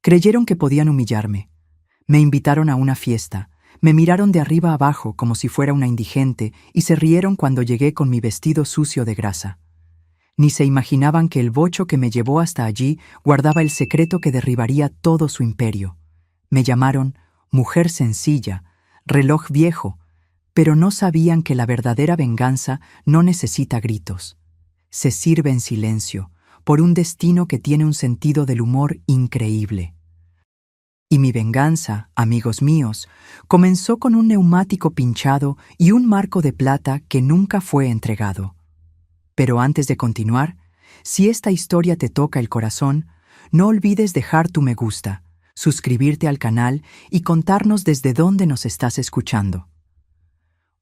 Creyeron que podían humillarme. Me invitaron a una fiesta, me miraron de arriba abajo como si fuera una indigente y se rieron cuando llegué con mi vestido sucio de grasa. Ni se imaginaban que el bocho que me llevó hasta allí guardaba el secreto que derribaría todo su imperio. Me llamaron mujer sencilla, reloj viejo, pero no sabían que la verdadera venganza no necesita gritos. Se sirve en silencio, por un destino que tiene un sentido del humor increíble. Y mi venganza, amigos míos, comenzó con un neumático pinchado y un marco de plata que nunca fue entregado. Pero antes de continuar, si esta historia te toca el corazón, no olvides dejar tu me gusta, suscribirte al canal y contarnos desde dónde nos estás escuchando.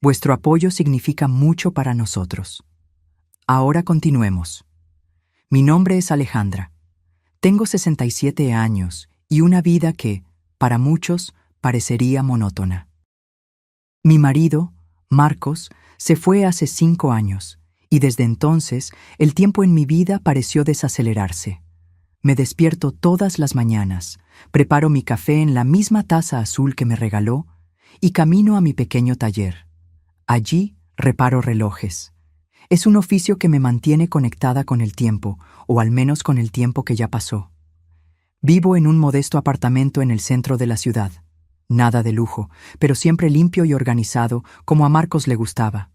Vuestro apoyo significa mucho para nosotros. Ahora continuemos. Mi nombre es Alejandra. Tengo 67 años y una vida que, para muchos, parecería monótona. Mi marido, Marcos, se fue hace 5 años, y desde entonces el tiempo en mi vida pareció desacelerarse. Me despierto todas las mañanas, preparo mi café en la misma taza azul que me regaló y camino a mi pequeño taller. Allí reparo relojes. Es un oficio que me mantiene conectada con el tiempo, o al menos con el tiempo que ya pasó. Vivo en un modesto apartamento en el centro de la ciudad. Nada de lujo, pero siempre limpio y organizado, como a Marcos le gustaba.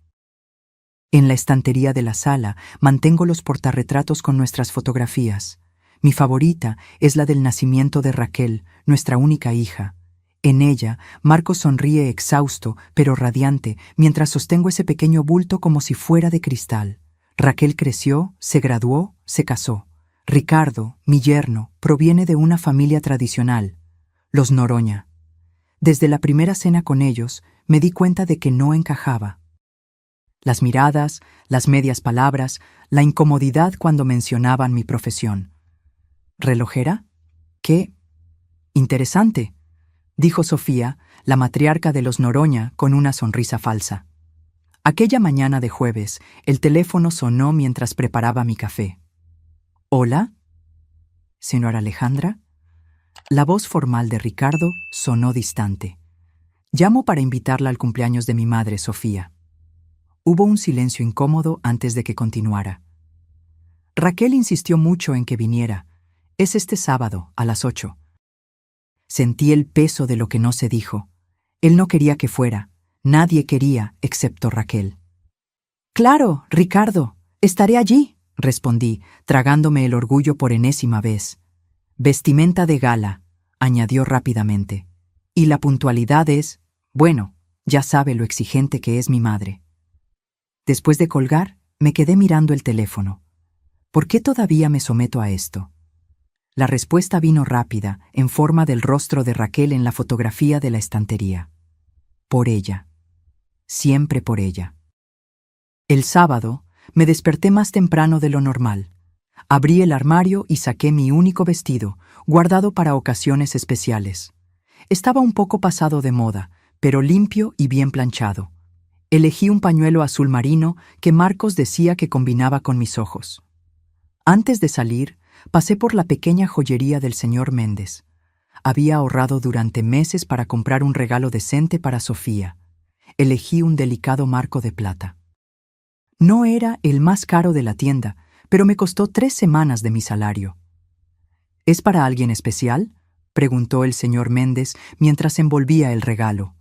En la estantería de la sala mantengo los portarretratos con nuestras fotografías. Mi favorita es la del nacimiento de Raquel, nuestra única hija. En ella, Marcos sonríe exhausto, pero radiante, mientras sostengo ese pequeño bulto como si fuera de cristal. Raquel creció, se graduó, se casó. Ricardo, mi yerno, proviene de una familia tradicional, los Noroña. Desde la primera cena con ellos, me di cuenta de que no encajaba. Las miradas, las medias palabras, la incomodidad cuando mencionaban mi profesión. ¿Relojera? ¡Qué interesante!, dijo Sofía, la matriarca de los Noroña, con una sonrisa falsa. Aquella mañana de jueves, el teléfono sonó mientras preparaba mi café. ¿Hola? ¿Señora Alejandra? La voz formal de Ricardo sonó distante. Llamo para invitarla al cumpleaños de mi madre, Sofía. Hubo un silencio incómodo antes de que continuara. Raquel insistió mucho en que viniera. Es este sábado, a las 8. Sentí el peso de lo que no se dijo. Él no quería que fuera. Nadie quería, excepto Raquel. «Claro, Ricardo, estaré allí», respondí, tragándome el orgullo por enésima vez. «Vestimenta de gala», añadió rápidamente. «Y la puntualidad es, bueno, ya sabe lo exigente que es mi madre». Después de colgar, me quedé mirando el teléfono. ¿Por qué todavía me someto a esto? La respuesta vino rápida, en forma del rostro de Raquel en la fotografía de la estantería. Por ella. Siempre por ella. El sábado, me desperté más temprano de lo normal. Abrí el armario y saqué mi único vestido, guardado para ocasiones especiales. Estaba un poco pasado de moda, pero limpio y bien planchado. Elegí un pañuelo azul marino que Marcos decía que combinaba con mis ojos. Antes de salir, pasé por la pequeña joyería del señor Méndez. Había ahorrado durante meses para comprar un regalo decente para Sofía. Elegí un delicado marco de plata. No era el más caro de la tienda, pero me costó 3 semanas de mi salario. ¿Es para alguien especial?, preguntó el señor Méndez mientras envolvía el regalo.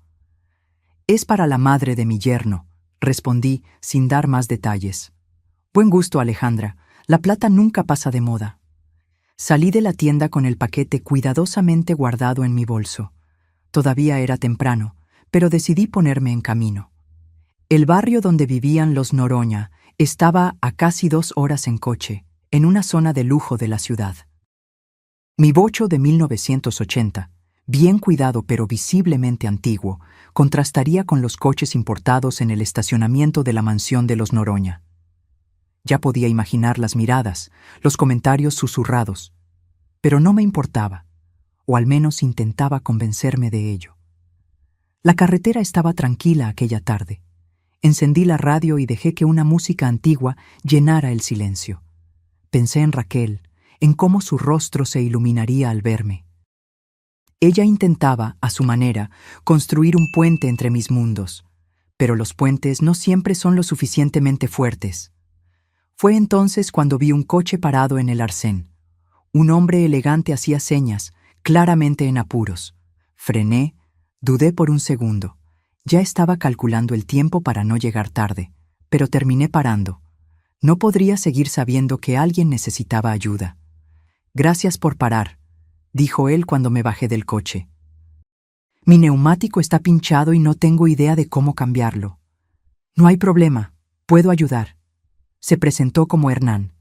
«Es para la madre de mi yerno», respondí sin dar más detalles. «Buen gusto, Alejandra. La plata nunca pasa de moda». Salí de la tienda con el paquete cuidadosamente guardado en mi bolso. Todavía era temprano, pero decidí ponerme en camino. El barrio donde vivían los Noroña estaba a casi 2 horas en coche, en una zona de lujo de la ciudad. Mi bocho de 1980, bien cuidado pero visiblemente antiguo, contrastaría con los coches importados en el estacionamiento de la mansión de los Noroña. Ya podía imaginar las miradas, los comentarios susurrados, pero no me importaba, o al menos intentaba convencerme de ello. La carretera estaba tranquila aquella tarde. Encendí la radio y dejé que una música antigua llenara el silencio. Pensé en Raquel, en cómo su rostro se iluminaría al verme. Ella intentaba, a su manera, construir un puente entre mis mundos, pero los puentes no siempre son lo suficientemente fuertes. Fue entonces cuando vi un coche parado en el arcén. Un hombre elegante hacía señas, claramente en apuros. Frené, dudé por un segundo. Ya estaba calculando el tiempo para no llegar tarde, pero terminé parando. No podría seguir sabiendo que alguien necesitaba ayuda. «Gracias por parar», dijo él cuando me bajé del coche. «Mi neumático está pinchado y no tengo idea de cómo cambiarlo». «No hay problema, puedo ayudar». Se presentó como Hernán.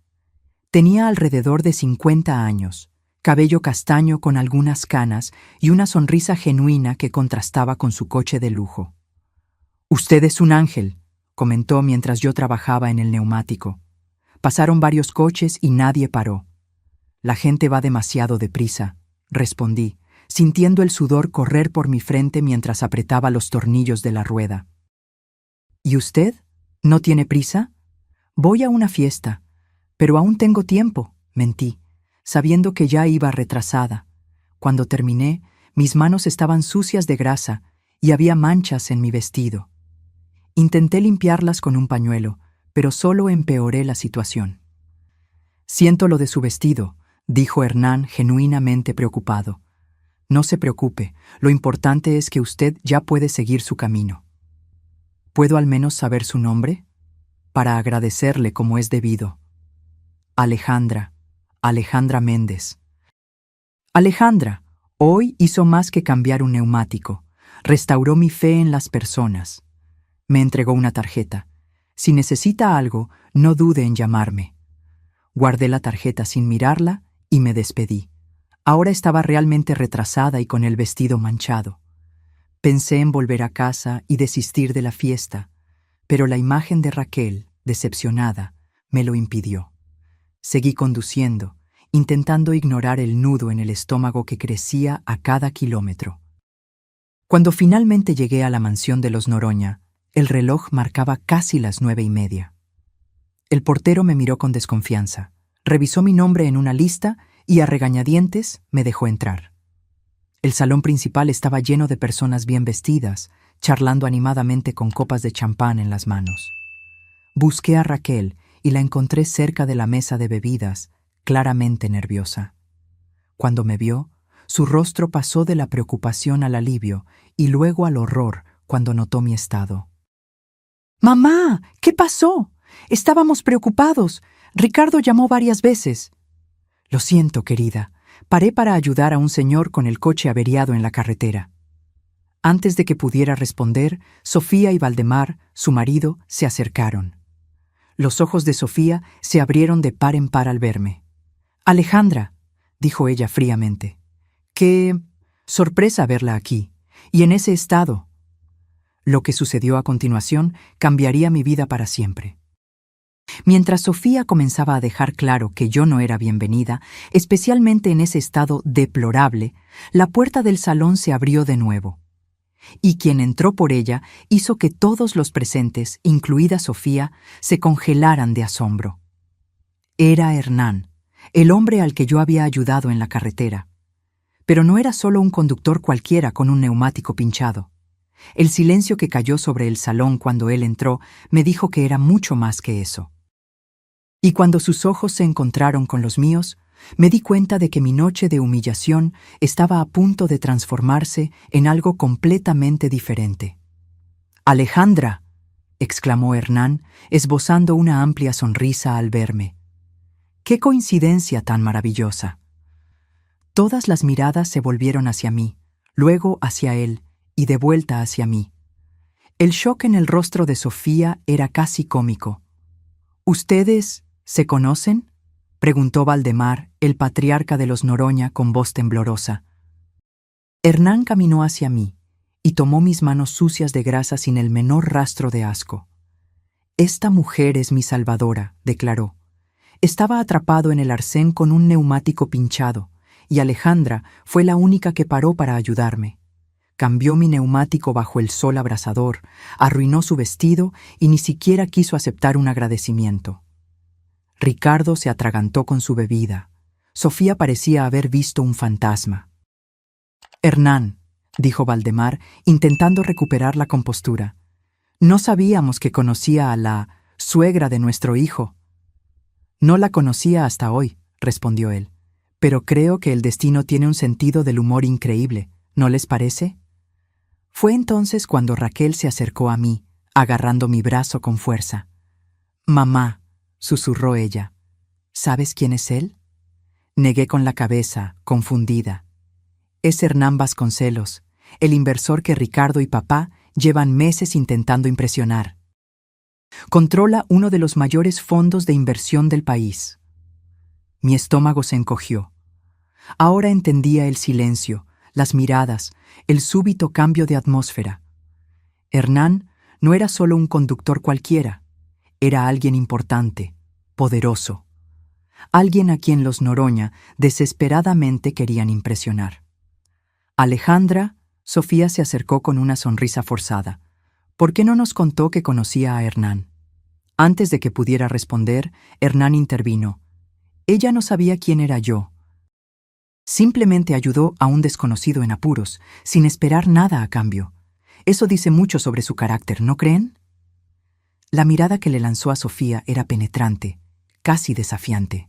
Tenía alrededor de 50 años, cabello castaño con algunas canas y una sonrisa genuina que contrastaba con su coche de lujo. «Usted es un ángel», comentó mientras yo trabajaba en el neumático. Pasaron varios coches y nadie paró. «La gente va demasiado deprisa», respondí, sintiendo el sudor correr por mi frente mientras apretaba los tornillos de la rueda. «¿Y usted? ¿No tiene prisa?» «Voy a una fiesta, pero aún tengo tiempo», mentí, sabiendo que ya iba retrasada. Cuando terminé, mis manos estaban sucias de grasa y había manchas en mi vestido. Intenté limpiarlas con un pañuelo, pero solo empeoré la situación. «Siento lo de su vestido», dijo Hernán genuinamente preocupado. «No se preocupe, lo importante es que usted ya puede seguir su camino». «¿Puedo al menos saber su nombre?» para agradecerle como es debido. «Alejandra Méndez». Alejandra, hoy hizo más que cambiar un neumático. Restauró mi fe en las personas. Me entregó una tarjeta. «Si necesita algo, no dude en llamarme». Guardé la tarjeta sin mirarla y me despedí. Ahora estaba realmente retrasada y con el vestido manchado. Pensé en volver a casa y desistir de la fiesta, pero la imagen de Raquel, decepcionada, me lo impidió. Seguí conduciendo, intentando ignorar el nudo en el estómago que crecía a cada kilómetro. Cuando finalmente llegué a la mansión de los Noroña, el reloj marcaba casi las 9:30. El portero me miró con desconfianza, revisó mi nombre en una lista y a regañadientes me dejó entrar. El salón principal estaba lleno de personas bien vestidas, charlando animadamente con copas de champán en las manos. Busqué a Raquel y la encontré cerca de la mesa de bebidas, claramente nerviosa. Cuando me vio, su rostro pasó de la preocupación al alivio y luego al horror cuando notó mi estado. «Mamá, ¿qué pasó? Estábamos preocupados. Ricardo llamó varias veces». «Lo siento, querida. Paré para ayudar a un señor con el coche averiado en la carretera». Antes de que pudiera responder, Sofía y Valdemar, su marido, se acercaron. Los ojos de Sofía se abrieron de par en par al verme. «Alejandra», dijo ella fríamente. «Qué sorpresa verla aquí, y en ese estado». Lo que sucedió a continuación cambiaría mi vida para siempre. Mientras Sofía comenzaba a dejar claro que yo no era bienvenida, especialmente en ese estado deplorable, la puerta del salón se abrió de nuevo. Y quien entró por ella hizo que todos los presentes, incluida Sofía, se congelaran de asombro. Era Hernán, el hombre al que yo había ayudado en la carretera. Pero no era solo un conductor cualquiera con un neumático pinchado. El silencio que cayó sobre el salón cuando él entró me dijo que era mucho más que eso. Y cuando sus ojos se encontraron con los míos, me di cuenta de que mi noche de humillación estaba a punto de transformarse en algo completamente diferente. «Alejandra», exclamó Hernán, esbozando una amplia sonrisa al verme. «¡Qué coincidencia tan maravillosa!». Todas las miradas se volvieron hacia mí, luego hacia él y de vuelta hacia mí. El shock en el rostro de Sofía era casi cómico. «¿Ustedes se conocen?», preguntó Valdemar, el patriarca de los Noroña, con voz temblorosa. Hernán caminó hacia mí y tomó mis manos sucias de grasa sin el menor rastro de asco. «Esta mujer es mi salvadora», declaró. Estaba atrapado en el arcén con un neumático pinchado, y Alejandra fue la única que paró para ayudarme. Cambió mi neumático bajo el sol abrasador, arruinó su vestido y ni siquiera quiso aceptar un agradecimiento. Ricardo se atragantó con su bebida. Sofía parecía haber visto un fantasma. Hernán, dijo Valdemar, intentando recuperar la compostura. No sabíamos que conocía a la suegra de nuestro hijo. No la conocía hasta hoy, respondió él. Pero creo que el destino tiene un sentido del humor increíble, ¿no les parece? Fue entonces cuando Raquel se acercó a mí, agarrando mi brazo con fuerza. Mamá, susurró ella, ¿sabes quién es él? Negué con la cabeza, confundida. Es Hernán Vasconcelos, el inversor que Ricardo y papá llevan meses intentando impresionar. Controla uno de los mayores fondos de inversión del país. Mi estómago se encogió. Ahora entendía el silencio, las miradas, el súbito cambio de atmósfera. Hernán no era solo un conductor cualquiera, era alguien importante, poderoso. Alguien a quien los Noroña desesperadamente querían impresionar. Alejandra, Sofía se acercó con una sonrisa forzada. ¿Por qué no nos contó que conocía a Hernán? Antes de que pudiera responder, Hernán intervino. Ella no sabía quién era yo. Simplemente ayudó a un desconocido en apuros, sin esperar nada a cambio. Eso dice mucho sobre su carácter, ¿no creen? La mirada que le lanzó a Sofía era penetrante, casi desafiante.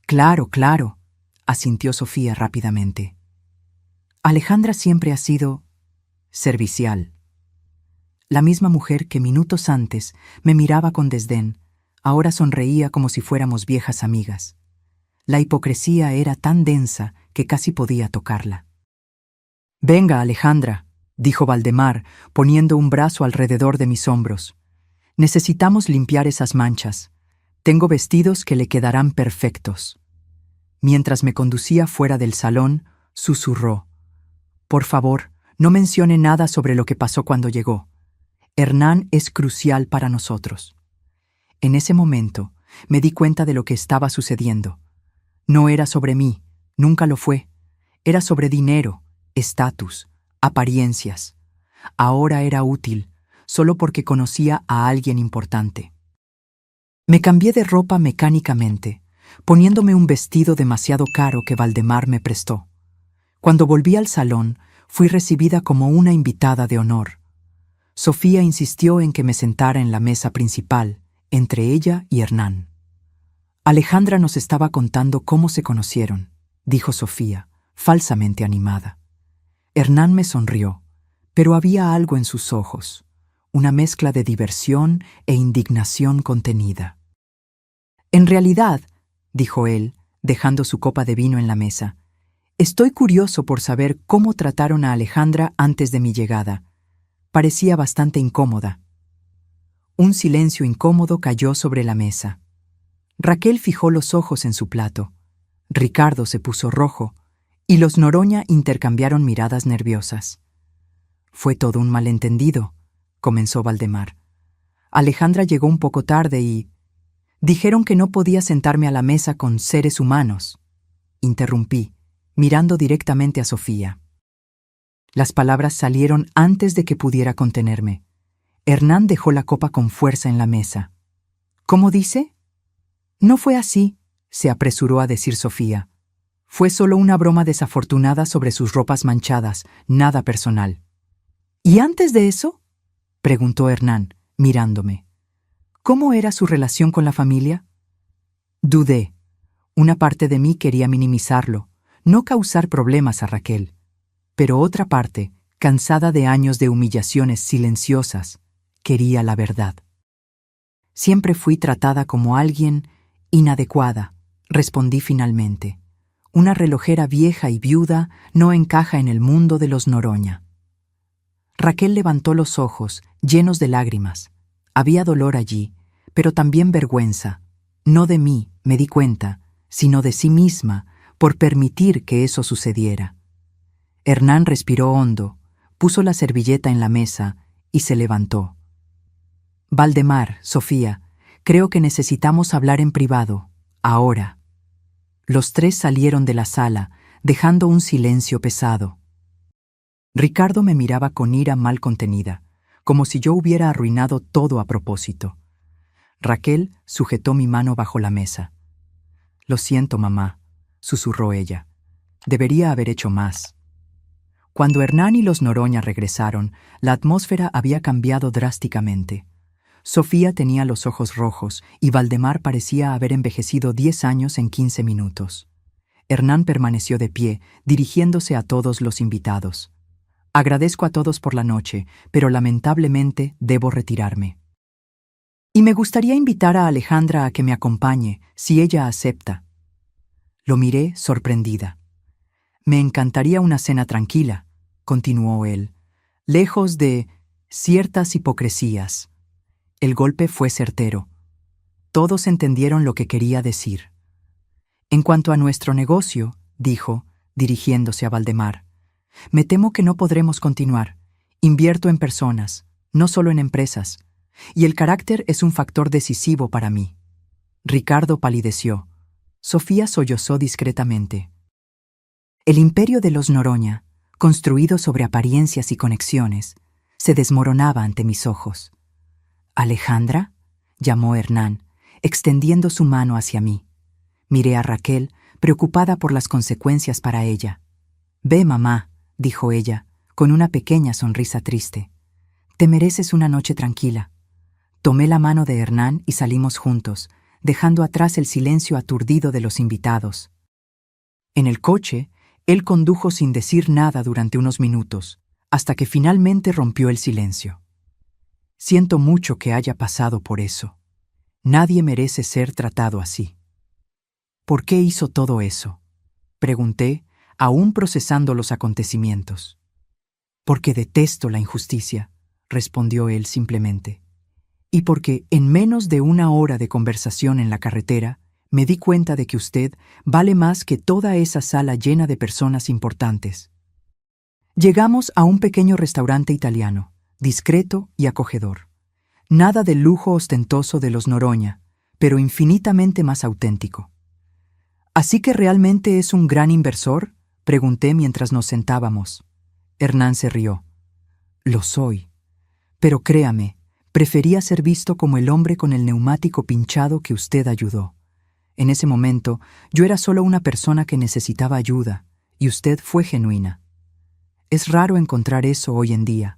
Claro, claro, asintió Sofía rápidamente. Alejandra siempre ha sido servicial. La misma mujer que minutos antes me miraba con desdén, ahora sonreía como si fuéramos viejas amigas. La hipocresía era tan densa que casi podía tocarla. Venga, Alejandra, dijo Valdemar, poniendo un brazo alrededor de mis hombros. Necesitamos limpiar esas manchas. Tengo vestidos que le quedarán perfectos. Mientras me conducía fuera del salón, susurró. Por favor, no mencione nada sobre lo que pasó cuando llegó. Hernán es crucial para nosotros. En ese momento, me di cuenta de lo que estaba sucediendo. No era sobre mí, nunca lo fue. Era sobre dinero, estatus, apariencias. Ahora era útil, solo porque conocía a alguien importante. Me cambié de ropa mecánicamente, poniéndome un vestido demasiado caro que Valdemar me prestó. Cuando volví al salón, fui recibida como una invitada de honor. Sofía insistió en que me sentara en la mesa principal, entre ella y Hernán. Alejandra nos estaba contando cómo se conocieron, dijo Sofía, falsamente animada. Hernán me sonrió, pero había algo en sus ojos, una mezcla de diversión e indignación contenida. En realidad, dijo él, dejando su copa de vino en la mesa, estoy curioso por saber cómo trataron a Alejandra antes de mi llegada. Parecía bastante incómoda. Un silencio incómodo cayó sobre la mesa. Raquel fijó los ojos en su plato. Ricardo se puso rojo, y los Noroña intercambiaron miradas nerviosas. Fue todo un malentendido, comenzó Valdemar. Alejandra llegó un poco tarde y... Dijeron que no podía sentarme a la mesa con seres humanos. Interrumpí, mirando directamente a Sofía. Las palabras salieron antes de que pudiera contenerme. Hernán dejó la copa con fuerza en la mesa. ¿Cómo dice? No fue así, se apresuró a decir Sofía. Fue solo una broma desafortunada sobre sus ropas manchadas, nada personal. ¿Y antes de eso? Preguntó Hernán, mirándome. ¿Cómo era su relación con la familia? Dudé. Una parte de mí quería minimizarlo, no causar problemas a Raquel. Pero otra parte, cansada de años de humillaciones silenciosas, quería la verdad. Siempre fui tratada como alguien inadecuada, respondí finalmente. Una relojera vieja y viuda no encaja en el mundo de los Noroña. Raquel levantó los ojos, llenos de lágrimas. Había dolor allí, pero también vergüenza. No de mí, me di cuenta, sino de sí misma, por permitir que eso sucediera. Hernán respiró hondo, puso la servilleta en la mesa y se levantó. Valdemar, Sofía, creo que necesitamos hablar en privado, ahora. Los tres salieron de la sala, dejando un silencio pesado. Ricardo me miraba con ira mal contenida, como si yo hubiera arruinado todo a propósito. Raquel sujetó mi mano bajo la mesa. Lo siento, mamá, susurró ella. Debería haber hecho más. Cuando Hernán y los Noroña regresaron, la atmósfera había cambiado drásticamente. Sofía tenía los ojos rojos y Valdemar parecía haber envejecido 10 años en 15 minutos. Hernán permaneció de pie, dirigiéndose a todos los invitados. Agradezco a todos por la noche, pero lamentablemente debo retirarme. Y me gustaría invitar a Alejandra a que me acompañe, si ella acepta. Lo miré sorprendida. Me encantaría una cena tranquila, continuó él, lejos de ciertas hipocresías. El golpe fue certero. Todos entendieron lo que quería decir. En cuanto a nuestro negocio, dijo, dirigiéndose a Valdemar, me temo que no podremos continuar. Invierto en personas, no solo en empresas, y el carácter es un factor decisivo para mí. Ricardo palideció. Sofía sollozó discretamente. El imperio de los Noroña, construido sobre apariencias y conexiones, se desmoronaba ante mis ojos. «¿Alejandra?», llamó Hernán, extendiendo su mano hacia mí. Miré a Raquel, preocupada por las consecuencias para ella. «Ve, mamá», dijo ella, con una pequeña sonrisa triste. «Te mereces una noche tranquila». Tomé la mano de Hernán y salimos juntos, dejando atrás el silencio aturdido de los invitados. En el coche, él condujo sin decir nada durante unos minutos, hasta que finalmente rompió el silencio. Siento mucho que haya pasado por eso. Nadie merece ser tratado así. ¿Por qué hizo todo eso?, pregunté, aún procesando los acontecimientos. Porque detesto la injusticia, respondió él simplemente. Y porque en menos de una hora de conversación en la carretera, me di cuenta de que usted vale más que toda esa sala llena de personas importantes. Llegamos a un pequeño restaurante italiano, discreto y acogedor. Nada del lujo ostentoso de los Noroña, pero infinitamente más auténtico. ¿Así que realmente es un gran inversor?, pregunté mientras nos sentábamos. Hernán se rió. Lo soy. Pero créame, prefería ser visto como el hombre con el neumático pinchado que usted ayudó. En ese momento, yo era solo una persona que necesitaba ayuda, y usted fue genuina. Es raro encontrar eso hoy en día.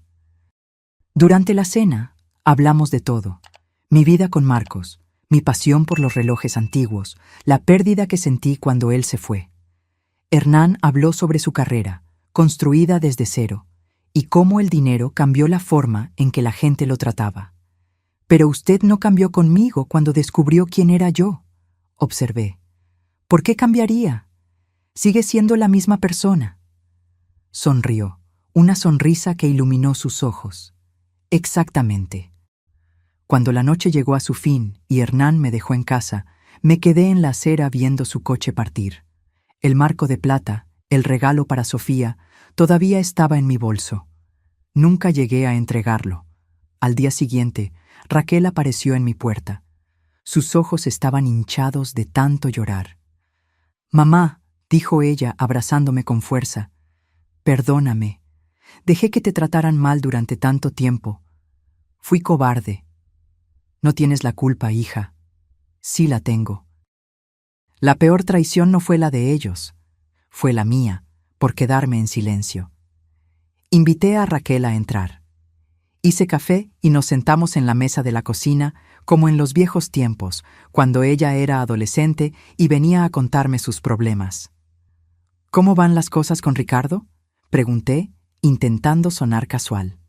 Durante la cena, hablamos de todo. Mi vida con Marcos, mi pasión por los relojes antiguos, la pérdida que sentí cuando él se fue. Hernán habló sobre su carrera, construida desde cero, y cómo el dinero cambió la forma en que la gente lo trataba. Pero usted no cambió conmigo cuando descubrió quién era yo, observé. ¿Por qué cambiaría? Sigue siendo la misma persona. Sonrió, una sonrisa que iluminó sus ojos. Exactamente. Cuando la noche llegó a su fin y Hernán me dejó en casa, me quedé en la acera viendo su coche partir. El marco de plata, el regalo para Sofía, todavía estaba en mi bolso. Nunca llegué a entregarlo. Al día siguiente, Raquel apareció en mi puerta. Sus ojos estaban hinchados de tanto llorar. «Mamá», dijo ella, abrazándome con fuerza, «perdóname. Dejé que te trataran mal durante tanto tiempo. Fui cobarde». «No tienes la culpa, hija». «Sí la tengo». La peor traición no fue la de ellos, fue la mía, por quedarme en silencio. Invité a Raquel a entrar. Hice café y nos sentamos en la mesa de la cocina, como en los viejos tiempos, cuando ella era adolescente y venía a contarme sus problemas. «¿Cómo van las cosas con Ricardo?», pregunté, intentando sonar casual.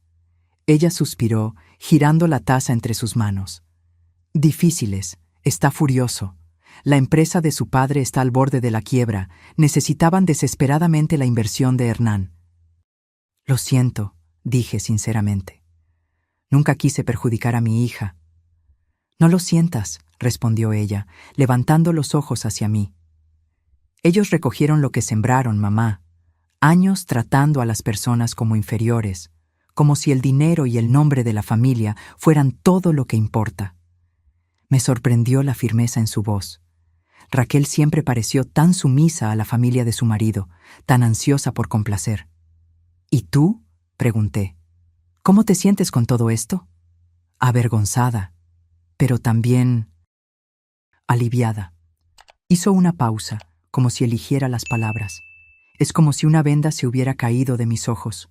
Ella suspiró, girando la taza entre sus manos. «Difíciles, está furioso. La empresa de su padre está al borde de la quiebra. Necesitaban desesperadamente la inversión de Hernán». «Lo siento», dije sinceramente. «Nunca quise perjudicar a mi hija». «No lo sientas», respondió ella, levantando los ojos hacia mí. «Ellos recogieron lo que sembraron, mamá. Años tratando a las personas como inferiores, como si el dinero y el nombre de la familia fueran todo lo que importa». Me sorprendió la firmeza en su voz. Raquel siempre pareció tan sumisa a la familia de su marido, tan ansiosa por complacer. «¿Y tú?», pregunté. «¿Cómo te sientes con todo esto?». «Avergonzada, pero también aliviada». Hizo una pausa, como si eligiera las palabras. Es como si una venda se hubiera caído de mis ojos.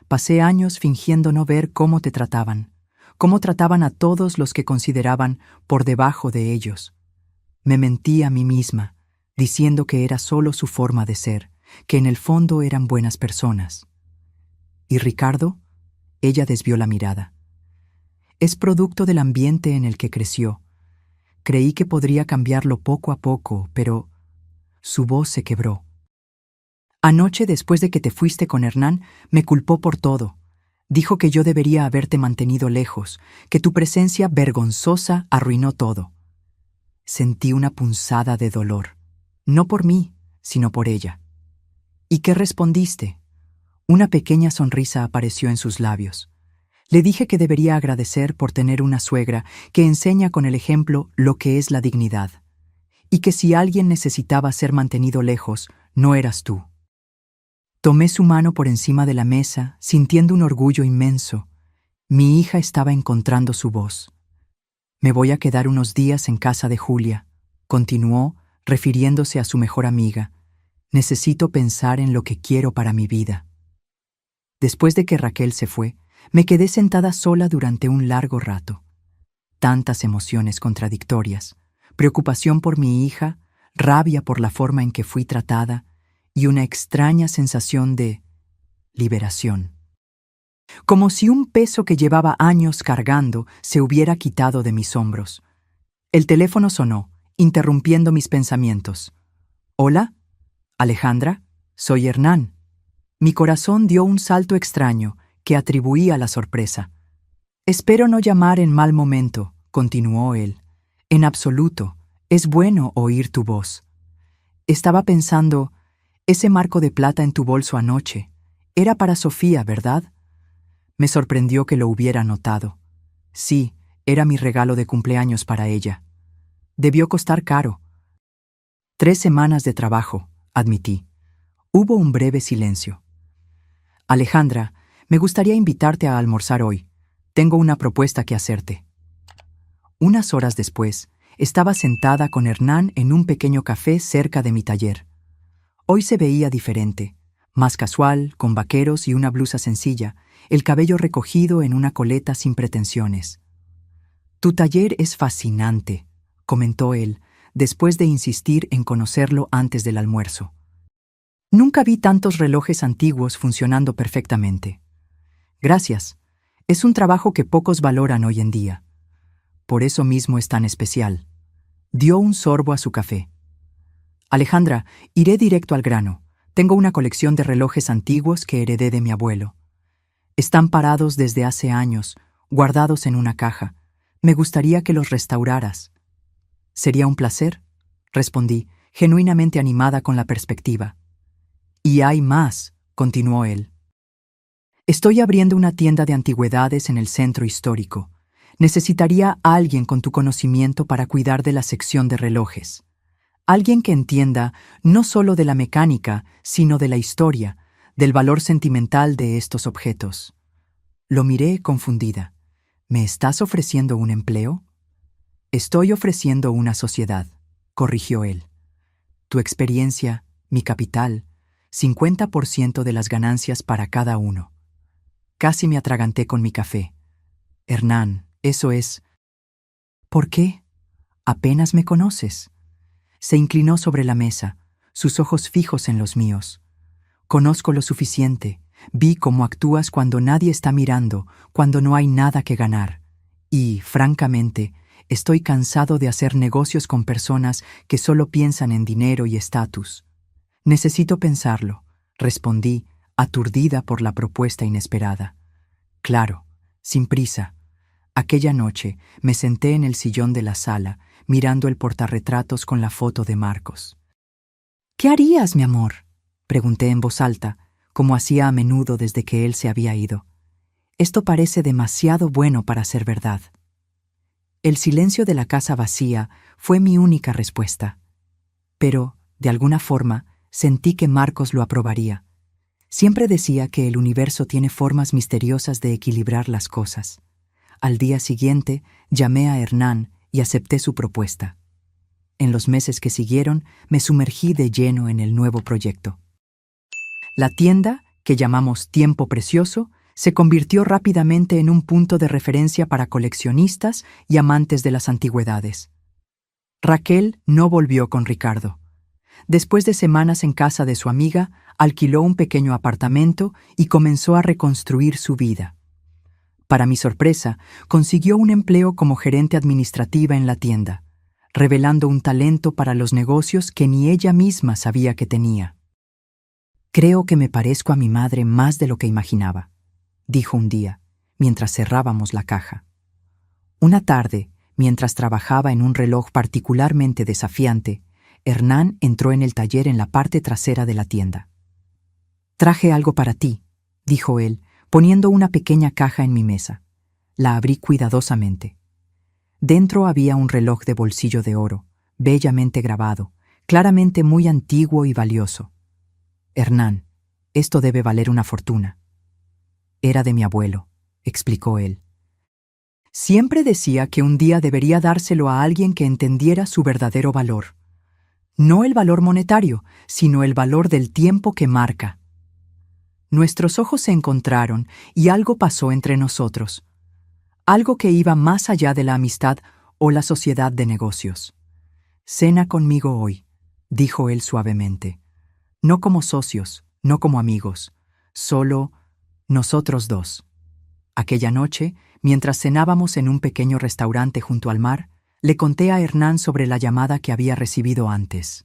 Pasé años fingiendo no ver cómo te trataban, cómo trataban a todos los que consideraban por debajo de ellos. Me mentí a mí misma, diciendo que era solo su forma de ser, que en el fondo eran buenas personas. ¿Y Ricardo? Ella desvió la mirada. Es producto del ambiente en el que creció. Creí que podría cambiarlo poco a poco, pero su voz se quebró. Anoche, después de que te fuiste con Hernán, me culpó por todo. Dijo que yo debería haberte mantenido lejos, que tu presencia vergonzosa arruinó todo. Sentí una punzada de dolor, no por mí, sino por ella. ¿Y qué respondiste? Una pequeña sonrisa apareció en sus labios. Le dije que debería agradecer por tener una suegra que enseña con el ejemplo lo que es la dignidad, y que si alguien necesitaba ser mantenido lejos, no eras tú. Tomé su mano por encima de la mesa, sintiendo un orgullo inmenso. Mi hija estaba encontrando su voz. Me voy a quedar unos días en casa de Julia, continuó, refiriéndose a su mejor amiga. Necesito pensar en lo que quiero para mi vida. Después de que Raquel se fue, me quedé sentada sola durante un largo rato. Tantas emociones contradictorias, preocupación por mi hija, rabia por la forma en que fui tratada y una extraña sensación de liberación. Como si un peso que llevaba años cargando se hubiera quitado de mis hombros. El teléfono sonó, interrumpiendo mis pensamientos. «¿Hola? Alejandra, soy Hernán». Mi corazón dio un salto extraño que atribuí a la sorpresa. «Espero no llamar en mal momento», continuó él. «En absoluto, es bueno oír tu voz». Estaba pensando, ese marco de plata en tu bolso anoche, era para Sofía, ¿verdad? Me sorprendió que lo hubiera notado. Sí, era mi regalo de cumpleaños para ella. Debió costar caro. 3 semanas de trabajo, admití. Hubo un breve silencio. Alejandra, me gustaría invitarte a almorzar hoy. Tengo una propuesta que hacerte. Unas horas después, estaba sentada con Hernán en un pequeño café cerca de mi taller. Hoy se veía diferente, más casual, con vaqueros y una blusa sencilla, el cabello recogido en una coleta sin pretensiones. «Tu taller es fascinante», comentó él, después de insistir en conocerlo antes del almuerzo. «Nunca vi tantos relojes antiguos funcionando perfectamente». «Gracias. Es un trabajo que pocos valoran hoy en día. Por eso mismo es tan especial». Dio un sorbo a su café. «Alejandra, iré directo al grano. Tengo una colección de relojes antiguos que heredé de mi abuelo. Están parados desde hace años, guardados en una caja. Me gustaría que los restauraras». «Sería un placer», respondí, genuinamente animada con la perspectiva. «Y hay más», continuó él. «Estoy abriendo una tienda de antigüedades en el centro histórico. Necesitaría a alguien con tu conocimiento para cuidar de la sección de relojes. Alguien que entienda no solo de la mecánica, sino de la historia, del valor sentimental de estos objetos». Lo miré confundida. «¿Me estás ofreciendo un empleo?» «Estoy ofreciendo una sociedad», corrigió él. «Tu experiencia, mi capital, 50% de las ganancias para cada uno». Casi me atraganté con mi café. «Hernán, eso es...» «¿Por qué? Apenas me conoces». Se inclinó sobre la mesa, sus ojos fijos en los míos. «Conozco lo suficiente. Vi cómo actúas cuando nadie está mirando, cuando no hay nada que ganar. Y, francamente, estoy cansado de hacer negocios con personas que solo piensan en dinero y estatus». «Necesito pensarlo», respondí, aturdida por la propuesta inesperada. «Claro, sin prisa». Aquella noche me senté en el sillón de la sala, mirando el portarretratos con la foto de Marcos. «¿Qué harías, mi amor?», pregunté en voz alta, como hacía a menudo desde que él se había ido. «Esto parece demasiado bueno para ser verdad». El silencio de la casa vacía fue mi única respuesta. Pero, de alguna forma, sentí que Marcos lo aprobaría. Siempre decía que el universo tiene formas misteriosas de equilibrar las cosas. Al día siguiente, llamé a Hernán y acepté su propuesta. En los meses que siguieron, me sumergí de lleno en el nuevo proyecto. La tienda, que llamamos Tiempo Precioso, se convirtió rápidamente en un punto de referencia para coleccionistas y amantes de las antigüedades. Raquel no volvió con Ricardo. Después de semanas en casa de su amiga, alquiló un pequeño apartamento y comenzó a reconstruir su vida. Para mi sorpresa, consiguió un empleo como gerente administrativa en la tienda, revelando un talento para los negocios que ni ella misma sabía que tenía. «Creo que me parezco a mi madre más de lo que imaginaba», dijo un día, mientras cerrábamos la caja. Una tarde, mientras trabajaba en un reloj particularmente desafiante, Hernán entró en el taller en la parte trasera de la tienda. «Traje algo para ti», dijo él, poniendo una pequeña caja en mi mesa. La abrí cuidadosamente. Dentro había un reloj de bolsillo de oro, bellamente grabado, claramente muy antiguo y valioso. «Hernán, esto debe valer una fortuna». «Era de mi abuelo», explicó él. «Siempre decía que un día debería dárselo a alguien que entendiera su verdadero valor. No el valor monetario, sino el valor del tiempo que marca». Nuestros ojos se encontraron y algo pasó entre nosotros. Algo que iba más allá de la amistad o la sociedad de negocios. «Cena conmigo hoy», dijo él suavemente. «No como socios, no como amigos, solo nosotros dos». Aquella noche, mientras cenábamos en un pequeño restaurante junto al mar, le conté a Hernán sobre la llamada que había recibido antes.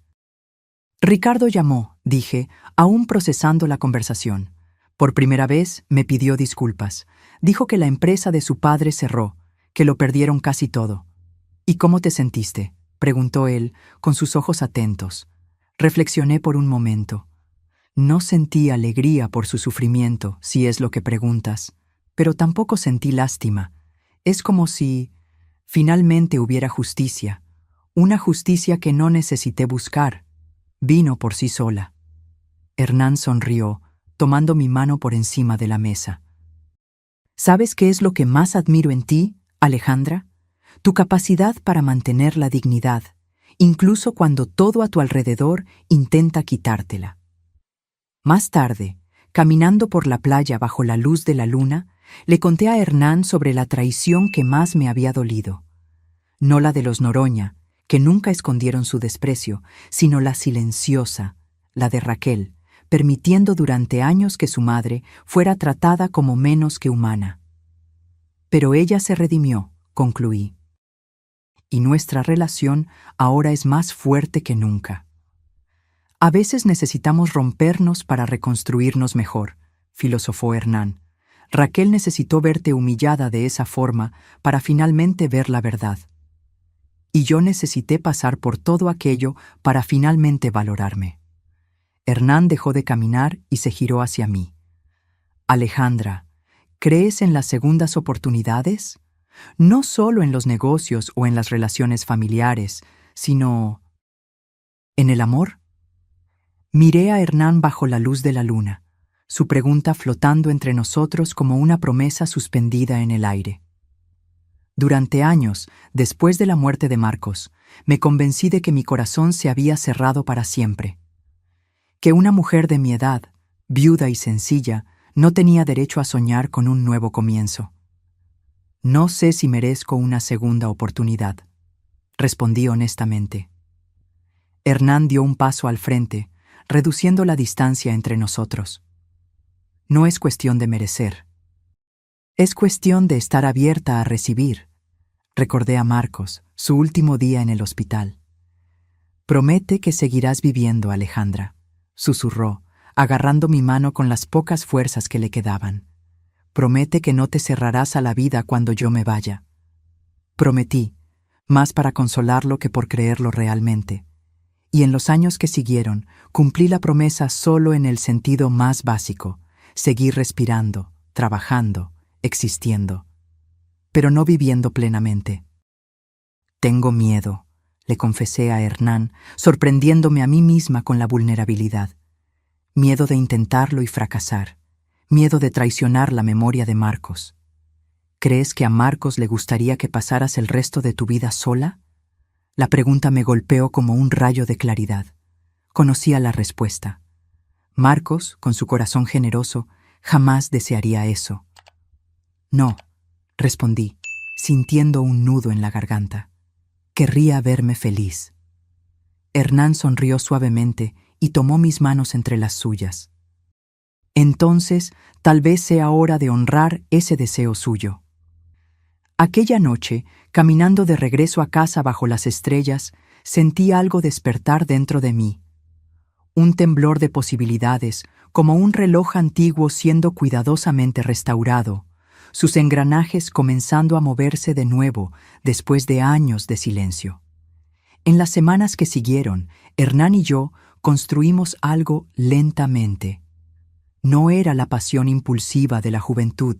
«Ricardo llamó», dije, aún procesando la conversación. «Por primera vez me pidió disculpas. Dijo que la empresa de su padre cerró, que lo perdieron casi todo». «¿Y cómo te sentiste?», preguntó él, con sus ojos atentos. Reflexioné por un momento. No sentí alegría por su sufrimiento, si es lo que preguntas, pero tampoco sentí lástima. Es como si finalmente hubiera justicia, una justicia que no necesité buscar. Vino por sí sola. Hernán sonrió, tomando mi mano por encima de la mesa. «¿Sabes qué es lo que más admiro en ti, Alejandra? Tu capacidad para mantener la dignidad, incluso cuando todo a tu alrededor intenta quitártela». Más tarde, caminando por la playa bajo la luz de la luna, le conté a Hernán sobre la traición que más me había dolido. No la de los Noroña, que nunca escondieron su desprecio, sino la silenciosa, la de Raquel, permitiendo durante años que su madre fuera tratada como menos que humana. «Pero ella se redimió», concluí. «Y nuestra relación ahora es más fuerte que nunca». «A veces necesitamos rompernos para reconstruirnos mejor», filosofó Hernán. «Raquel necesitó verte humillada de esa forma para finalmente ver la verdad. Y yo necesité pasar por todo aquello para finalmente valorarme». Hernán dejó de caminar y se giró hacia mí. «Alejandra, ¿crees en las segundas oportunidades? No solo en los negocios o en las relaciones familiares, sino en el amor». Miré a Hernán bajo la luz de la luna, su pregunta flotando entre nosotros como una promesa suspendida en el aire. Durante años, después de la muerte de Marcos, me convencí de que mi corazón se había cerrado para siempre. Que una mujer de mi edad, viuda y sencilla, no tenía derecho a soñar con un nuevo comienzo. «No sé si merezco una segunda oportunidad», respondí honestamente. Hernán dio un paso al frente, reduciendo la distancia entre nosotros. «No es cuestión de merecer. Es cuestión de estar abierta a recibir», recordé a Marcos, su último día en el hospital. «Promete que seguirás viviendo, Alejandra», susurró, agarrando mi mano con las pocas fuerzas que le quedaban. «Promete que no te cerrarás a la vida cuando yo me vaya». Prometí, más para consolarlo que por creerlo realmente. Y en los años que siguieron, cumplí la promesa solo en el sentido más básico: seguir respirando, trabajando, existiendo, pero no viviendo plenamente. «Tengo miedo», le confesé a Hernán, sorprendiéndome a mí misma con la vulnerabilidad. Miedo de intentarlo y fracasar, miedo de traicionar la memoria de Marcos. «¿Crees que a Marcos le gustaría que pasaras el resto de tu vida sola?». La pregunta me golpeó como un rayo de claridad. Conocía la respuesta. Marcos, con su corazón generoso, jamás desearía eso. No, respondí, sintiendo un nudo en la garganta. Querría verme feliz. Hernán sonrió suavemente y tomó mis manos entre las suyas. Entonces, tal vez sea hora de honrar ese deseo suyo. Aquella noche, caminando de regreso a casa bajo las estrellas, sentí algo despertar dentro de mí. Un temblor de posibilidades, como un reloj antiguo siendo cuidadosamente restaurado, sus engranajes comenzando a moverse de nuevo después de años de silencio. En las semanas que siguieron, Hernán y yo construimos algo lentamente. No era la pasión impulsiva de la juventud,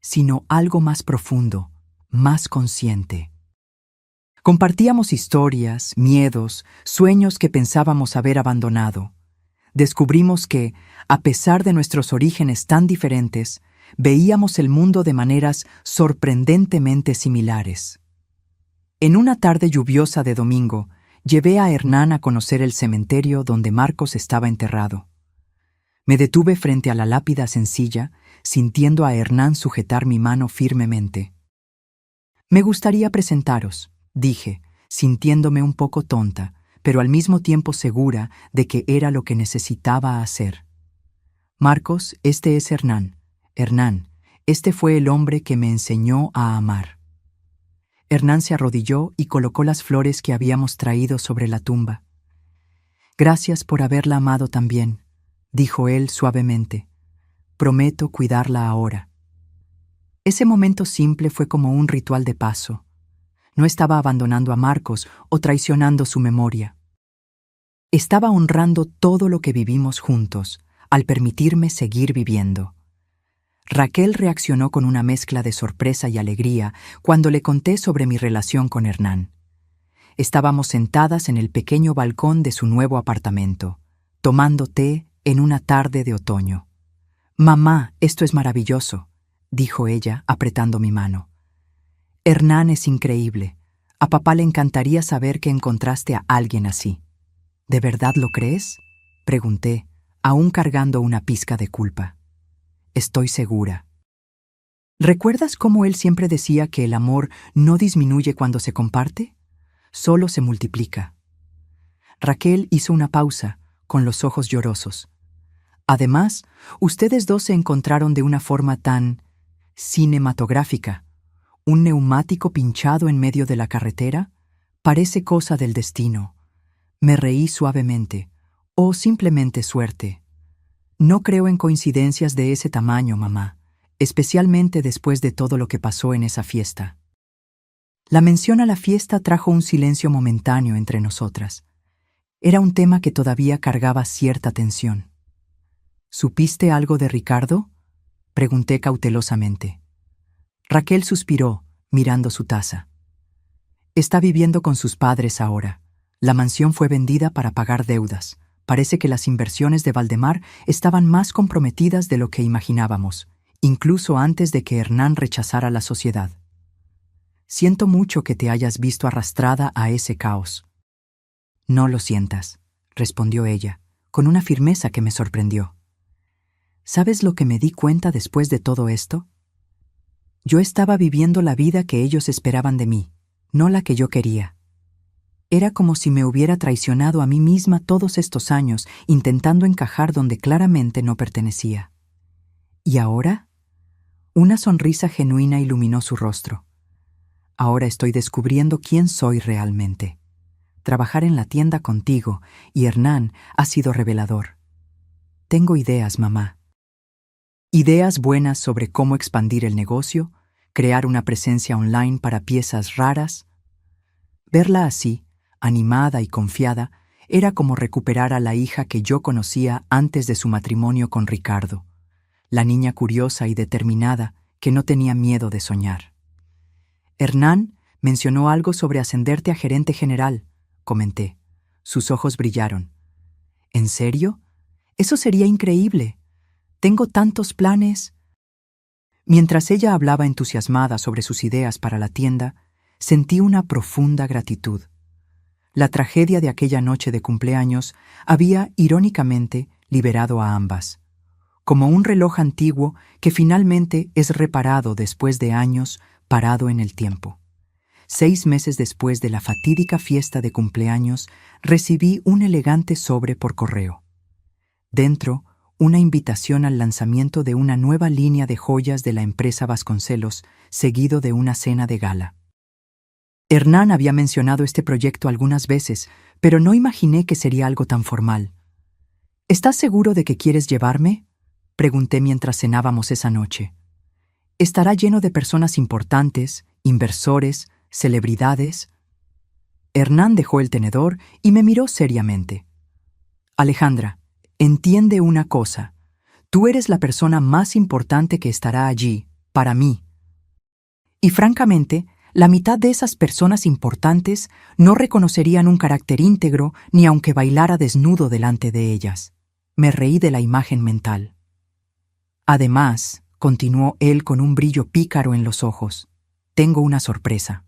sino algo más profundo, más consciente. Compartíamos historias, miedos, sueños que pensábamos haber abandonado. Descubrimos que, a pesar de nuestros orígenes tan diferentes, veíamos el mundo de maneras sorprendentemente similares. En una tarde lluviosa de domingo, llevé a Hernán a conocer el cementerio donde Marcos estaba enterrado. Me detuve frente a la lápida sencilla, sintiendo a Hernán sujetar mi mano firmemente. «Me gustaría presentaros», dije, sintiéndome un poco tonta, pero al mismo tiempo segura de que era lo que necesitaba hacer. «Marcos, este es Hernán. Hernán, este fue el hombre que me enseñó a amar». Hernán se arrodilló y colocó las flores que habíamos traído sobre la tumba. «Gracias por haberla amado también», dijo él suavemente. «Prometo cuidarla ahora». Ese momento simple fue como un ritual de paso. No estaba abandonando a Marcos o traicionando su memoria. Estaba honrando todo lo que vivimos juntos, al permitirme seguir viviendo. Raquel reaccionó con una mezcla de sorpresa y alegría cuando le conté sobre mi relación con Hernán. Estábamos sentadas en el pequeño balcón de su nuevo apartamento, tomando té en una tarde de otoño. «Mamá, esto es maravilloso», dijo ella, apretando mi mano. «Hernán es increíble. A papá le encantaría saber que encontraste a alguien así». «¿De verdad lo crees?», pregunté, aún cargando una pizca de culpa. «Estoy segura». ¿Recuerdas cómo él siempre decía que el amor no disminuye cuando se comparte? Solo se multiplica. Raquel hizo una pausa, con los ojos llorosos. «Además, ustedes dos se encontraron de una forma tan cinematográfica. Un neumático pinchado en medio de la carretera parece cosa del destino». Me reí suavemente. «O simplemente suerte. No creo en coincidencias de ese tamaño, mamá, especialmente después de todo lo que pasó en esa fiesta». La mención a la fiesta trajo un silencio momentáneo entre nosotras. Era un tema que todavía cargaba cierta tensión. «¿Supiste algo de Ricardo?», pregunté cautelosamente. Raquel suspiró, mirando su taza. «Está viviendo con sus padres ahora. La mansión fue vendida para pagar deudas. Parece que las inversiones de Valdemar estaban más comprometidas de lo que imaginábamos, incluso antes de que Hernán rechazara la sociedad. Siento mucho que te hayas visto arrastrada a ese caos». «No lo sientas», respondió ella, con una firmeza que me sorprendió. ¿Sabes lo que me di cuenta después de todo esto? Yo estaba viviendo la vida que ellos esperaban de mí, no la que yo quería. Era como si me hubiera traicionado a mí misma todos estos años, intentando encajar donde claramente no pertenecía. ¿Y ahora? Una sonrisa genuina iluminó su rostro. Ahora estoy descubriendo quién soy realmente. Trabajar en la tienda contigo y Hernán ha sido revelador. Tengo ideas, mamá. Ideas buenas sobre cómo expandir el negocio, crear una presencia online para piezas raras. Verla así, animada y confiada, era como recuperar a la hija que yo conocía antes de su matrimonio con Ricardo, la niña curiosa y determinada que no tenía miedo de soñar. «Hernán mencionó algo sobre ascenderte a gerente general», comenté. Sus ojos brillaron. «¿En serio? Eso sería increíble. Tengo tantos planes». Mientras ella hablaba entusiasmada sobre sus ideas para la tienda, sentí una profunda gratitud. La tragedia de aquella noche de cumpleaños había, irónicamente, liberado a ambas, como un reloj antiguo que finalmente es reparado después de años parado en el tiempo. 6 meses después de la fatídica fiesta de cumpleaños, recibí un elegante sobre por correo. Dentro, una invitación al lanzamiento de una nueva línea de joyas de la empresa Vasconcelos, seguido de una cena de gala. Hernán había mencionado este proyecto algunas veces, pero no imaginé que sería algo tan formal. ¿Estás seguro de que quieres llevarme?, pregunté mientras cenábamos esa noche. ¿Estará lleno de personas importantes, inversores, celebridades? Hernán dejó el tenedor y me miró seriamente. Alejandra, entiende una cosa. Tú eres la persona más importante que estará allí, para mí. Y francamente, la mitad de esas personas importantes no reconocerían un carácter íntegro ni aunque bailara desnudo delante de ellas. Me reí de la imagen mental. Además, continuó él con un brillo pícaro en los ojos, tengo una sorpresa.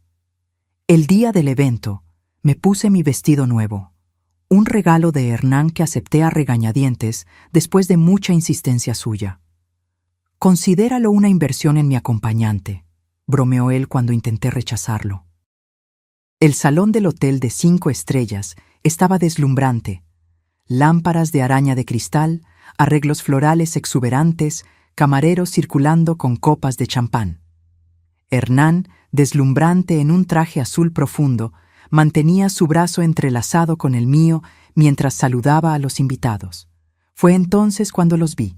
El día del evento, me puse mi vestido nuevo, un regalo de Hernán que acepté a regañadientes después de mucha insistencia suya. Considéralo una inversión en mi acompañante, bromeó él cuando intenté rechazarlo. El salón del hotel de 5 estrellas estaba deslumbrante. Lámparas de araña de cristal, arreglos florales exuberantes, camareros circulando con copas de champán. Hernán, deslumbrante en un traje azul profundo, mantenía su brazo entrelazado con el mío mientras saludaba a los invitados. Fue entonces cuando los vi.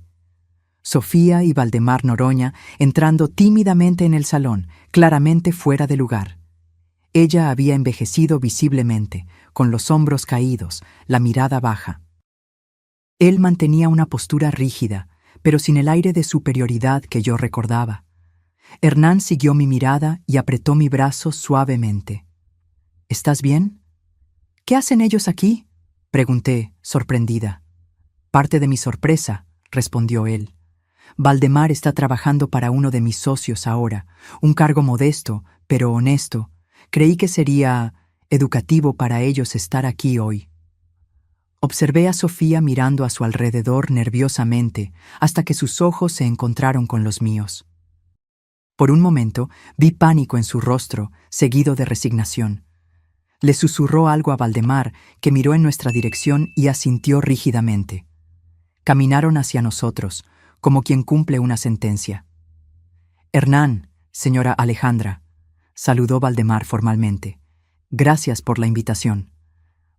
Sofía y Valdemar Noroña entrando tímidamente en el salón, claramente fuera de lugar. Ella había envejecido visiblemente, con los hombros caídos, la mirada baja. Él mantenía una postura rígida, pero sin el aire de superioridad que yo recordaba. Hernán siguió mi mirada y apretó mi brazo suavemente. ¿Estás bien? ¿Qué hacen ellos aquí?, pregunté, sorprendida. Parte de mi sorpresa, respondió él. Valdemar está trabajando para uno de mis socios ahora, un cargo modesto, pero honesto. Creí que sería educativo para ellos estar aquí hoy. Observé a Sofía mirando a su alrededor nerviosamente hasta que sus ojos se encontraron con los míos. Por un momento vi pánico en su rostro, seguido de resignación. Le susurró algo a Valdemar, que miró en nuestra dirección y asintió rígidamente. Caminaron hacia nosotros, como quien cumple una sentencia. Hernán, señora Alejandra, saludó Valdemar formalmente. Gracias por la invitación.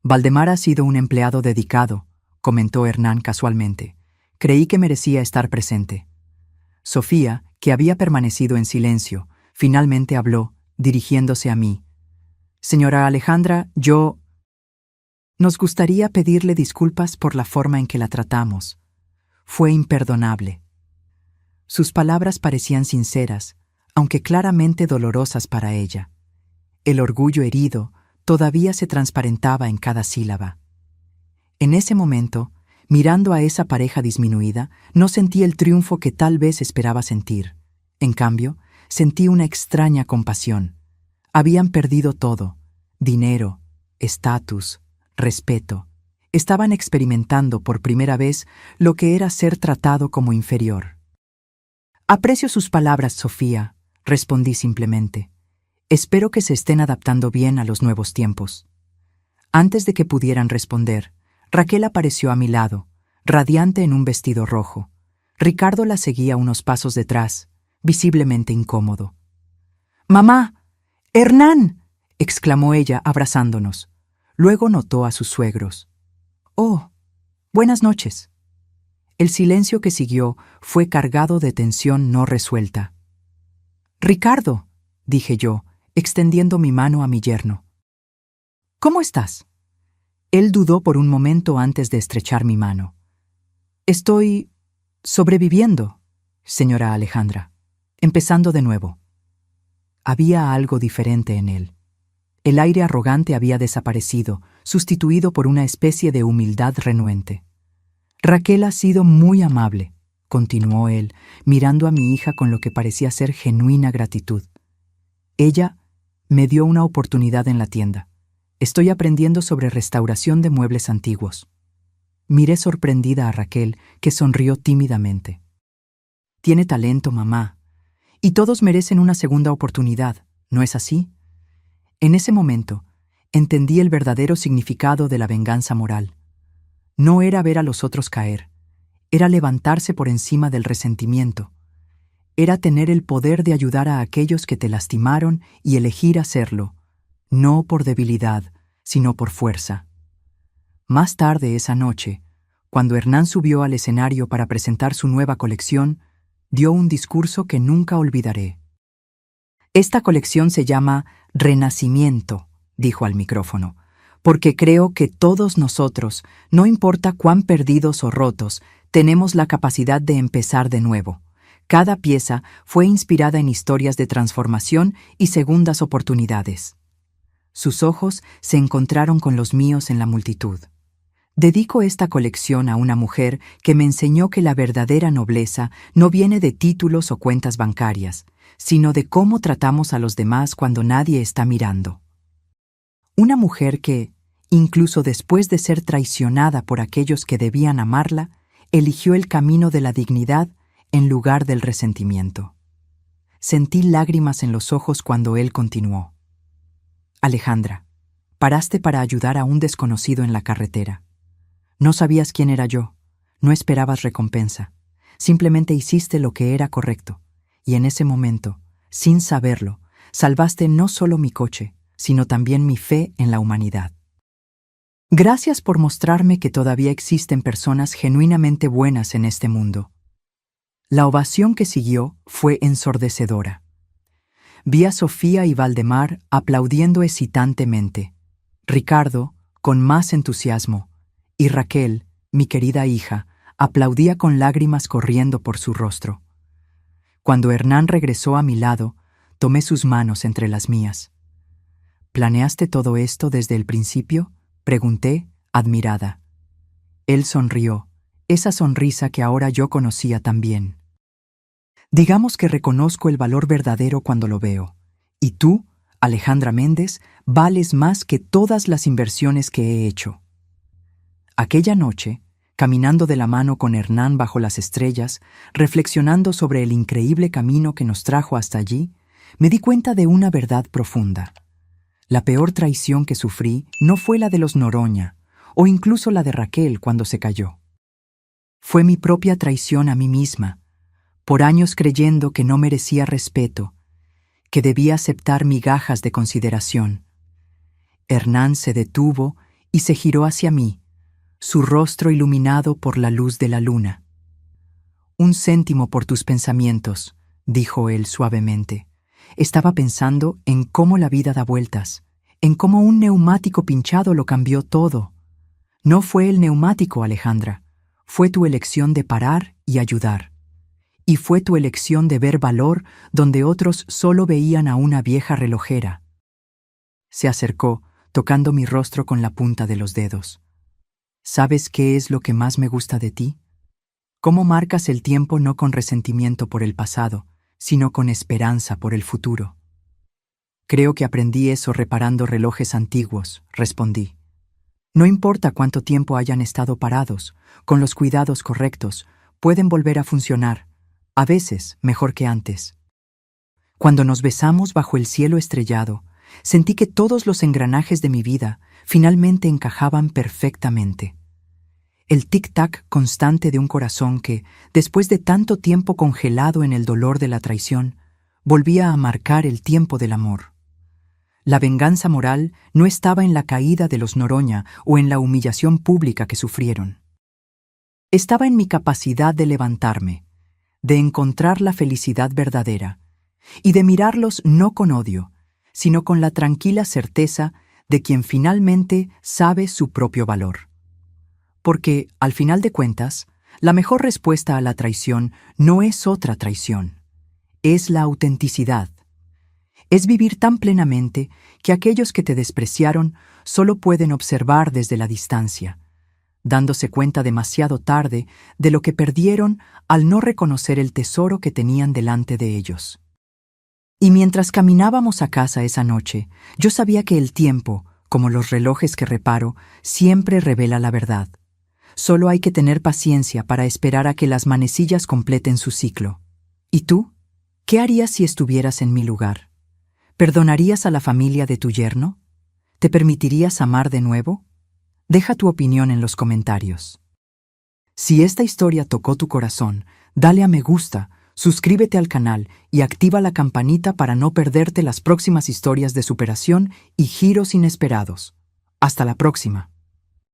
Valdemar ha sido un empleado dedicado, comentó Hernán casualmente. Creí que merecía estar presente. Sofía, que había permanecido en silencio, finalmente habló, dirigiéndose a mí. Señora Alejandra, nos gustaría pedirle disculpas por la forma en que la tratamos. Fue imperdonable. Sus palabras parecían sinceras, aunque claramente dolorosas para ella. El orgullo herido todavía se transparentaba en cada sílaba. En ese momento, mirando a esa pareja disminuida, no sentí el triunfo que tal vez esperaba sentir. En cambio, sentí una extraña compasión. Habían perdido todo: dinero, estatus, respeto. Estaban experimentando por primera vez lo que era ser tratado como inferior. Aprecio sus palabras, Sofía, respondí simplemente. Espero que se estén adaptando bien a los nuevos tiempos. Antes de que pudieran responder, Raquel apareció a mi lado, radiante en un vestido rojo. Ricardo la seguía unos pasos detrás, visiblemente incómodo. «¡Mamá! ¡Hernán!», exclamó ella abrazándonos. Luego notó a sus suegros. «Oh, buenas noches». El silencio que siguió fue cargado de tensión no resuelta. «Ricardo», dije yo, extendiendo mi mano a mi yerno. «¿Cómo estás?». Él dudó por un momento antes de estrechar mi mano. «Estoy sobreviviendo, señora Alejandra. Empezando de nuevo». Había algo diferente en él. El aire arrogante había desaparecido, sustituido por una especie de humildad renuente. «Raquel ha sido muy amable», continuó él, mirando a mi hija con lo que parecía ser genuina gratitud. «Ella me dio una oportunidad en la tienda. Estoy aprendiendo sobre restauración de muebles antiguos». Miré sorprendida a Raquel, que sonrió tímidamente. Tiene talento, mamá. Y todos merecen una segunda oportunidad, ¿no es así? En ese momento, entendí el verdadero significado de la venganza moral. No era ver a los otros caer, era levantarse por encima del resentimiento. Era tener el poder de ayudar a aquellos que te lastimaron y elegir hacerlo, no por debilidad, sino por fuerza. Más tarde esa noche, cuando Hernán subió al escenario para presentar su nueva colección, dio un discurso que nunca olvidaré. Esta colección se llama Renacimiento, dijo al micrófono, porque creo que todos nosotros, no importa cuán perdidos o rotos, tenemos la capacidad de empezar de nuevo. Cada pieza fue inspirada en historias de transformación y segundas oportunidades. Sus ojos se encontraron con los míos en la multitud. Dedico esta colección a una mujer que me enseñó que la verdadera nobleza no viene de títulos o cuentas bancarias, sino de cómo tratamos a los demás cuando nadie está mirando. Una mujer que, incluso después de ser traicionada por aquellos que debían amarla, eligió el camino de la dignidad en lugar del resentimiento. Sentí lágrimas en los ojos cuando él continuó. Alejandra, paraste para ayudar a un desconocido en la carretera. No sabías quién era yo, no esperabas recompensa, simplemente hiciste lo que era correcto, y en ese momento, sin saberlo, salvaste no solo mi coche, sino también mi fe en la humanidad. Gracias por mostrarme que todavía existen personas genuinamente buenas en este mundo. La ovación que siguió fue ensordecedora. Vi a Sofía y Valdemar aplaudiendo excitantemente, Ricardo con más entusiasmo, y Raquel, mi querida hija, aplaudía con lágrimas corriendo por su rostro. Cuando Hernán regresó a mi lado, tomé sus manos entre las mías. ¿Planeaste todo esto desde el principio?, pregunté, admirada. Él sonrió, esa sonrisa que ahora yo conocía tan bien. Digamos que reconozco el valor verdadero cuando lo veo. Y tú, Alejandra Méndez, vales más que todas las inversiones que he hecho. Aquella noche, caminando de la mano con Hernán bajo las estrellas, reflexionando sobre el increíble camino que nos trajo hasta allí, me di cuenta de una verdad profunda. La peor traición que sufrí no fue la de los Noroña, o incluso la de Raquel cuando se cayó. Fue mi propia traición a mí misma, por años creyendo que no merecía respeto, que debía aceptar migajas de consideración. Hernán se detuvo y se giró hacia mí, su rostro iluminado por la luz de la luna. «Un céntimo por tus pensamientos», dijo él suavemente. Estaba pensando en cómo la vida da vueltas, en cómo un neumático pinchado lo cambió todo. No fue el neumático, Alejandra, fue tu elección de parar y ayudar. Y fue tu elección de ver valor donde otros solo veían a una vieja relojera. Se acercó, tocando mi rostro con la punta de los dedos. ¿Sabes qué es lo que más me gusta de ti? Cómo marcas el tiempo no con resentimiento por el pasado, sino con esperanza por el futuro. Creo que aprendí eso reparando relojes antiguos, respondí. No importa cuánto tiempo hayan estado parados, con los cuidados correctos, pueden volver a funcionar, a veces mejor que antes. Cuando nos besamos bajo el cielo estrellado, sentí que todos los engranajes de mi vida finalmente encajaban perfectamente. El tic-tac constante de un corazón que, después de tanto tiempo congelado en el dolor de la traición, volvía a marcar el tiempo del amor. La venganza moral no estaba en la caída de los Noroña o en la humillación pública que sufrieron. Estaba en mi capacidad de levantarme, de encontrar la felicidad verdadera y de mirarlos no con odio, sino con la tranquila certeza de quien finalmente sabe su propio valor. Porque, al final de cuentas, la mejor respuesta a la traición no es otra traición, es la autenticidad. Es vivir tan plenamente que aquellos que te despreciaron solo pueden observar desde la distancia, dándose cuenta demasiado tarde de lo que perdieron al no reconocer el tesoro que tenían delante de ellos. Y mientras caminábamos a casa esa noche, yo sabía que el tiempo, como los relojes que reparo, siempre revela la verdad. Solo hay que tener paciencia para esperar a que las manecillas completen su ciclo. ¿Y tú? ¿Qué harías si estuvieras en mi lugar? ¿Perdonarías a la familia de tu yerno? ¿Te permitirías amar de nuevo? Deja tu opinión en los comentarios. Si esta historia tocó tu corazón, dale a me gusta, suscríbete al canal y activa la campanita para no perderte las próximas historias de superación y giros inesperados. Hasta la próxima.